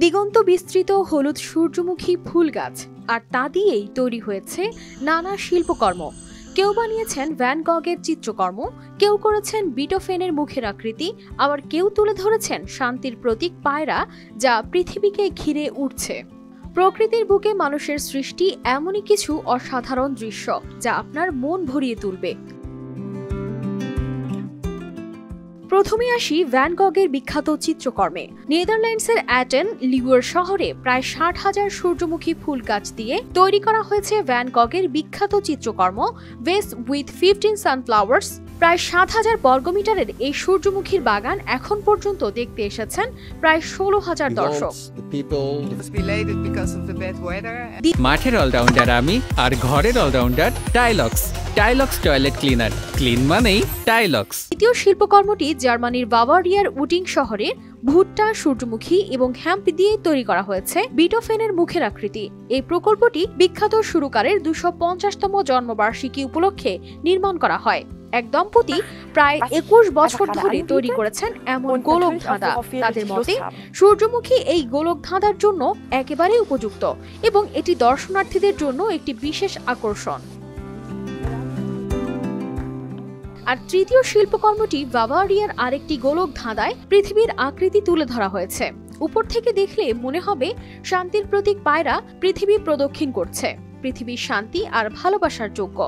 দিগন্ত বিস্তৃত হলুদ সূর্যমুখী ফুল গাছ, আর তা দিয়েই তৈরি হয়েছে নানা শিল্পকর্ম। কেউ বানিয়েছেন ভ্যান গগের চিত্রকর্ম, কেউ করেছেন বিটোফেনের মুখের আকৃতি, আবার কেউ তুলে ধরেছেন শান্তির প্রতীক পায়রা, যা পৃথিবীকে ঘিরে উঠছে। প্রকৃতির বুকে মানুষের সৃষ্টি এমনই কিছু অসাধারণ দৃশ্য যা আপনার মন ভরিয়ে তুলবে। প্রথমে আসি ভ্যান গগের বিখ্যাত চিত্রকর্মে। নেদারল্যান্ডসের অ্যাটেন লিগুয়ার শহরে প্রায় 60,000 সূর্যমুখী ফুল গাছ দিয়ে তৈরি করা হয়েছে ভ্যান গগের বিখ্যাত চিত্রকর্ম ভেস উইথ 15 সানফ্লাওয়ার্স। প্রায় 7,000 বর্গমিটারের এই সূর্যমুখীর বাগান এখন পর্যন্ত দেখতে এসেছেন প্রায় 16,000 দর্শক। মাঠের অলরাউন্ডার আমি, আর ঘরের allrounder Tilex. Tilex toilet cleaner, clean মানেই টাইলক্স। দ্বিতীয় শিল্পকর্মটি জার্মানির বাভারিয়ার উটিং শহরে ভুট্টা, সূর্যমুখী এবং হ্যাম্প দিয়ে তৈরি করা হয়েছে বিটোফেনের মুখের আকৃতি। এই প্রকল্পটি বিখ্যাত সুরকারের 250তম জন্মবার্ষিকী উপলক্ষে নির্মাণ করা হয়। এক দম্পতি প্রায় 21 বছর ধরে তৈরি করেছেন এমন গোলক ধাঁধা। তাদের মতে সূর্যমুখী এই গোলক ধাঁধার জন্য একেবারেই উপযুক্ত এবং এটি দর্শনার্থীদের জন্য একটি বিশেষ আকর্ষণ। আর তৃতীয় শিল্পকর্মটি বাভারিয়ার আরেকটি গোলক ধাঁধায় পৃথিবীর আকৃতি তুলে ধরা হয়েছে। উপর থেকে দেখলে মনে হবে শান্তির প্রতীক পায়রা পৃথিবী প্রদক্ষিণ করছে। পৃথিবী শান্তি আর ভালোবাসার যোগ্য,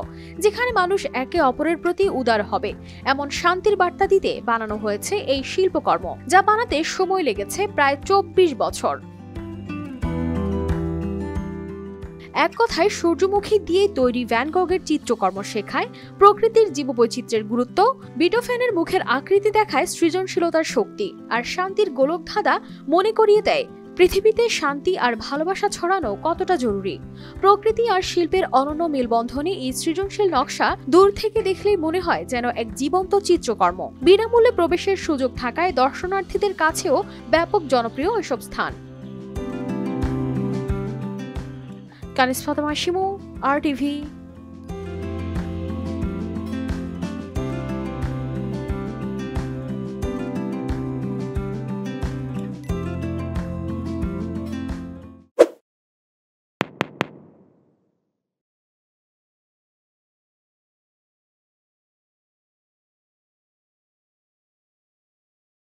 যেখানে মানুষ একে অপরের প্রতি উদার হবে, এমন শান্তির বার্তা দিতে বানানো হয়েছে এই শিল্পকর্ম, যা বানাতে সময় লেগেছে প্রায় 24 বছর। এক কথায় সূর্যমুখী দিয়ে তৈরি ভ্যান গগের চিত্রকর্ম শেখায় প্রকৃতির জীববৈচিত্র্যের গুরুত্ব, বিটোফেনের মুখের আকৃতি দেখায় সৃজনশীলতার শক্তি, আর শান্তির গোলক ধাঁধা মনে করিয়ে দেয় পৃথিবীতে শান্তি আর ভালোবাসা ছড়ানো কতটা জরুরি। প্রকৃতি আর শিল্পের অনন্য মেলবন্ধনে এই সৃজনশীল নকশা দূর থেকে দেখলেই মনে হয় যেন এক জীবন্ত চিত্রকর্ম। বিনামূল্যে প্রবেশের সুযোগ থাকায় দর্শনার্থীদের কাছেও ব্যাপক জনপ্রিয় এসব স্থান। কানিস ফাতেমা শিমু, RTV।